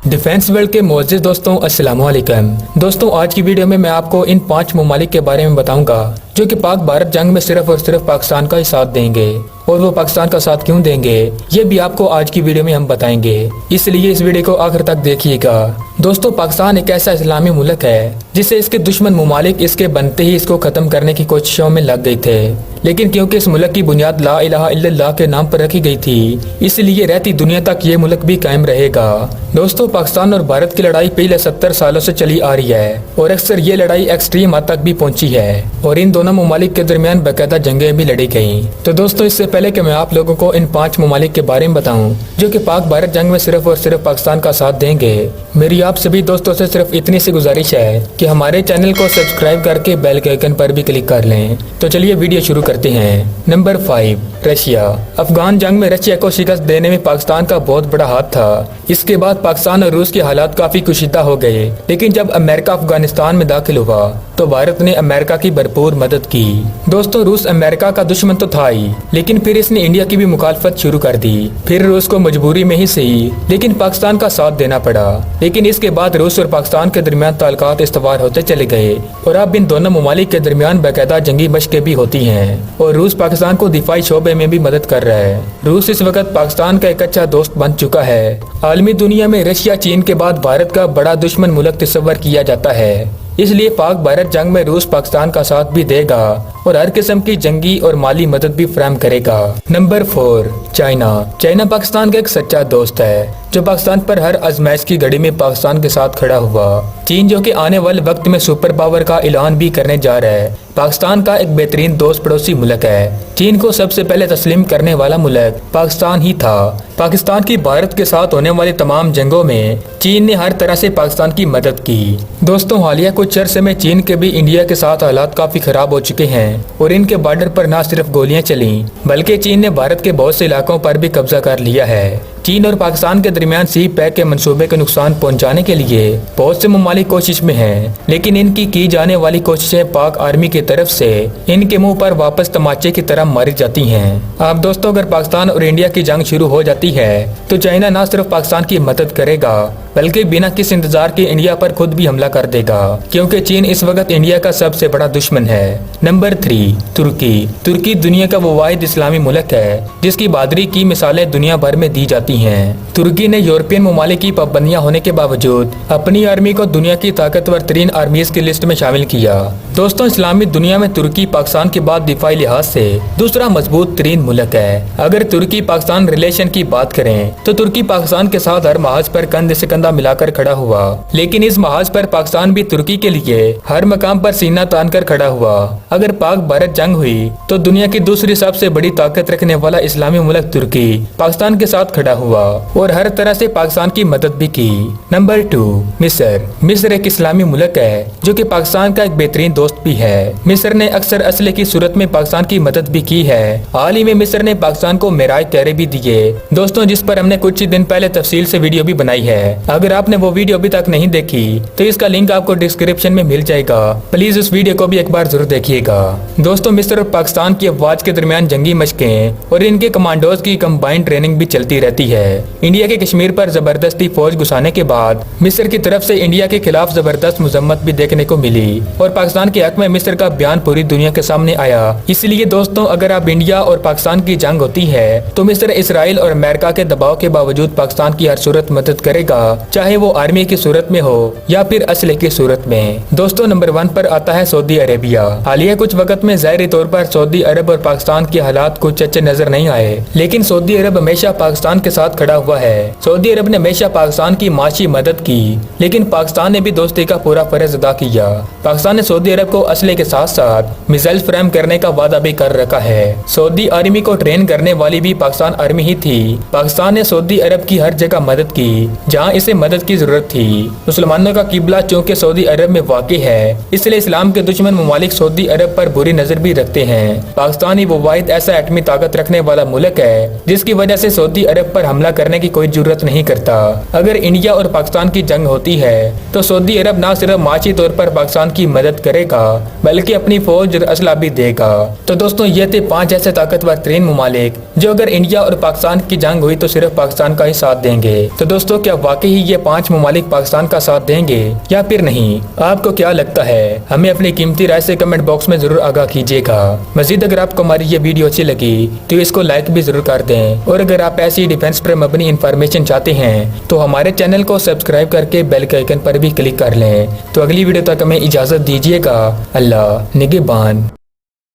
Defence world के मोअज़्ज़िज़ दोस्तों, अस्सलाम वालेकुम। दोस्तों, आज की वीडियो में मैं आपको इन 5 ममालिक के बारे में बताऊंगा जो कि पाक भारत जंग में सिर्फ और सिर्फ पाकिस्तान का ही साथ देंगे, और वो पाकिस्तान का साथ क्यों देंगे ये भी आपको आज की वीडियो में हम बताएंगे, इसलिए इस वीडियो को आखिर तक देखिएगा। दोस्तों, पाकिस्तान एक ऐसा इस्लामी मुल्क है जिसे इसके दुश्मन ममालिक इसके बनते ही इसको खत्म करने की कोशिशों में लग गए थे, लेकिन क्योंकि इस मुल्क की बुनियाद ला इलाहा इल्लल्लाह के नाम पर रखी गई थी, इसलिए रहती दुनिया तक ये मुल्क भी कायम रहेगा। दोस्तों, पाकिस्तान और भारत की लड़ाई पिछले 70 सालों से चली आ रही है और अक्सर ये लड़ाई एक्सट्रीम हद तक भी पहुंची है और इन दोनों ममालिक के दरमियान बाकायदा जंगें भी लड़ी गई। तो दोस्तों, इससे पहले कि मैं आप लोगों को इन 5 ममालिक के बारे में बताऊं जो कि पाक भारत जंग में सिर्फ और सिर्फ पाकिस्तान का साथ देंगे, मेरी आप सभी दोस्तों से सिर्फ इतनी सी गुजारिश है कि हमारे चैनल को सब्सक्राइब करके बेल के आइकन पर भी क्लिक कर लें। तो चलिए वीडियो शुरू करते हैं। Number 5, Russia. अफगान जंग में रशिया को शिकस्त देने में पाकिस्तान का बहुत बड़ा हाथ था। इसके बाद पाकिस्तान और रूस के हालात काफी कुशीदा हो गए, लेकिन जब अमेरिका अफगानिस्तान में दाखिल हुआ तो भारत ने अमेरिका की भरपूर मदद की। दोस्तों, रूस अमेरिका का दुश्मन तो था ही, लेकिन फिर इसने इंडिया की भी मुखालफत शुरू कर दी। फिर रूस को मजबूरी में ही सही लेकिन पाकिस्तान का साथ देना पड़ा, लेकिन इसके बाद रूस और पाकिस्तान के दरमियान ताल्लुकात इस्तवार होते चले गए और अब इन दोनों ममालिक के दरमियान बाकायदा जंगी मशकें भी होती हैं और रूस पाकिस्तान को दिफाई शोबे में भी मदद कर रहा है। रूस इस वक्त पाकिस्तान का एक अच्छा दोस्त बन चुका है। आलमी दुनिया में रशिया चीन के बाद भारत का बड़ा दुश्मन मुल्क तस्वर किया जाता है, इसलिए पाक भारत जंग में रूस पाकिस्तान का साथ भी देगा और हर किस्म की जंगी और माली मदद भी फराहम करेगा। Number 4, China. चाइना पाकिस्तान का एक सच्चा दोस्त है जो पाकिस्तान पर हर आजमाइश की घड़ी में पाकिस्तान के साथ खड़ा हुआ। चीन जो कि आने वाले वक्त में सुपर पावर का ऐलान भी करने जा रहा है, पाकिस्तान का एक बेहतरीन दोस्त पड़ोसी मुल्क है। चीन को सबसे पहले तस्लीम करने वाला मुल्क पाकिस्तान ही था। पाकिस्तान की भारत के साथ होने वाली तमाम जंगों में चीन ने हर तरह से पाकिस्तान की मदद की। दोस्तों, हालिया कुछ अरसे में चीन के भी इंडिया के साथ हालात काफी खराब हो चुके हैं और इनके बॉर्डर पर न सिर्फ गोलियां चली बल्कि चीन ने भारत के बहुत से इलाकों पर भी कब्जा कर लिया है। चीन और पाकिस्तान के दरमियान सी पैक के मंसूबे को नुकसान पहुंचाने के लिए बहुत से ममालिक कोशिश में हैं, लेकिन इनकी की जाने वाली कोशिशें पाक आर्मी की तरफ से इनके मुंह पर वापस तमाचे की तरह मारी जाती हैं। अब दोस्तों, अगर पाकिस्तान और इंडिया की जंग शुरू हो जाती है तो चाइना न सिर्फ पाकिस्तान की मदद करेगा बल्कि बिना किस इंतजार के इंडिया पर खुद भी हमला कर देगा, क्योंकि चीन इस वक्त इंडिया का सबसे बड़ा दुश्मन है। नंबर 3, तुर्की। तुर्की दुनिया का वो वाहिद इस्लामी मुल्क है जिसकी बहादुरी की मिसालें दुनिया भर में दी जाती हैं। तुर्की ने यूरोपियन ममालिक की पाबंदियां होने के बावजूद अपनी आर्मी को दुनिया की ताकतवर तरीन आर्मीज की लिस्ट में शामिल किया। दोस्तों, इस्लामी दुनिया में तुर्की पाकिस्तान के बाद दिफाई लिहाज से दूसरा मजबूत तरीन मुल्क है। अगर तुर्की पाकिस्तान रिलेशन की बात करें तो तुर्की पाकिस्तान के साथ हर महाज पर कंधे से कंधा मिलाकर खड़ा हुआ, लेकिन इस महाज पर पाकिस्तान भी तुर्की के लिए हर मकाम पर सीना तान कर खड़ा हुआ। अगर पाक भारत जंग हुई तो दुनिया की दूसरी सबसे बड़ी ताकत रखने वाला इस्लामी मुल्क तुर्की पाकिस्तान के साथ खड़ा हुआ और हर तरह से पाकिस्तान की मदद भी की। नंबर 2, मिस्र। मिस्र एक इस्लामी मुल्क है जो कि पाकिस्तान का एक बेहतरीन दोस्त भी है। मिस्र ने अक्सर असले की सूरत में पाकिस्तान की मदद भी की है। हाल ही में मिस्र ने पाकिस्तान को मेराज तहरे भी दिए दोस्तों, जिस पर हमने कुछ ही दिन पहले तफसील से वीडियो भी बनाई है। अगर आपने वो वीडियो अभी तक नहीं देखी तो इसका लिंक आपको डिस्क्रिप्शन में मिल जाएगा, प्लीज उस वीडियो को भी एक बार जरूर देखिएगा। दोस्तों, मिस्र और पाकिस्तान की अफवाज के दरमियान जंगी मशकें और इनके कमांडोज की कंबाइंड ट्रेनिंग भी चलती रहती है। इंडिया के कश्मीर पर जबरदस्ती फौज घुसाने के बाद मिस्र की तरफ से इंडिया के खिलाफ जबरदस्त मजम्मत भी देखने को मिली और पाकिस्तान के हक में मिस्र का बयान पूरी दुनिया के सामने आया। इसलिए दोस्तों, अगर अब इंडिया और पाकिस्तान की जंग होती है तो मिस्र इसराइल और अमेरिका के दबाव के बावजूद पाकिस्तान की हर सूरत मदद करेगा, चाहे वो आर्मी की सूरत में हो या फिर असले की सूरत में। दोस्तों, नंबर 1 पर आता है सऊदी अरेबिया। हालिया कुछ वक्त में ज़ाहिरी तौर पर सऊदी अरब और पाकिस्तान के हालात कुछ अच्छे नजर नहीं आए, लेकिन सऊदी अरब हमेशा पाकिस्तान के साथ खड़ा हुआ है। सऊदी अरब ने हमेशा पाकिस्तान की माशी मदद की, लेकिन पाकिस्तान ने भी दोस्ती का पूरा फर्ज अदा किया। पाकिस्तान ने सऊदी अरब को असले के साथ साथ मिसाइल फराहम करने का वादा भी कर रखा है। सऊदी आर्मी को ट्रेन करने वाली भी पाकिस्तान आर्मी ही थी। पाकिस्तान ने सऊदी अरब की हर जगह मदद की जहाँ इसे मदद की जरूरत थी। मुसलमानों का किबला चूँकि सऊदी अरब में वाक़ई है, इसलिए इस्लाम के दुश्मन ममालिक सऊदी अरब पर बुरी नजर भी रखते हैं। पाकिस्तान ही वो वाहिद ऐसा एटमी ताकत रखने वाला मुल्क है जिसकी वजह से सऊदी अरब पर हमला करने की कोई जरूरत नहीं करता। अगर इंडिया और पाकिस्तान की जंग होती है तो सऊदी अरब न सिर्फ माशी तौर पर पाकिस्तान की मदद करेगा बल्कि अपनी फौज और असला भी देगा। तो दोस्तों, ये थे 5 ऐसे ताकतवर तरीन ममालिक जो अगर इंडिया और पाकिस्तान की जंग हुई तो सिर्फ पाकिस्तान का ही साथ देंगे। तो दोस्तों, क्या वाकई یہ 5 ممالک پاکستان کا ساتھ دیں گے یا پھر نہیں؟ آپ کو کیا لگتا ہے؟ ہمیں اپنی قیمتی رائے سے کمنٹ باکس میں ضرور آگاہ کیجیے گا۔ مزید اگر آپ کو ہماری یہ ویڈیو اچھی لگی تو اس کو لائک بھی ضرور کر دیں، اور اگر آپ ایسی ڈیفنس پر مبنی انفارمیشن چاہتے ہیں تو ہمارے چینل کو سبسکرائب کر کے بیل کے آئیکن پر بھی کلک کر لیں۔ تو اگلی ویڈیو تک ہمیں اجازت دیجیے گا۔ اللہ نگہبان۔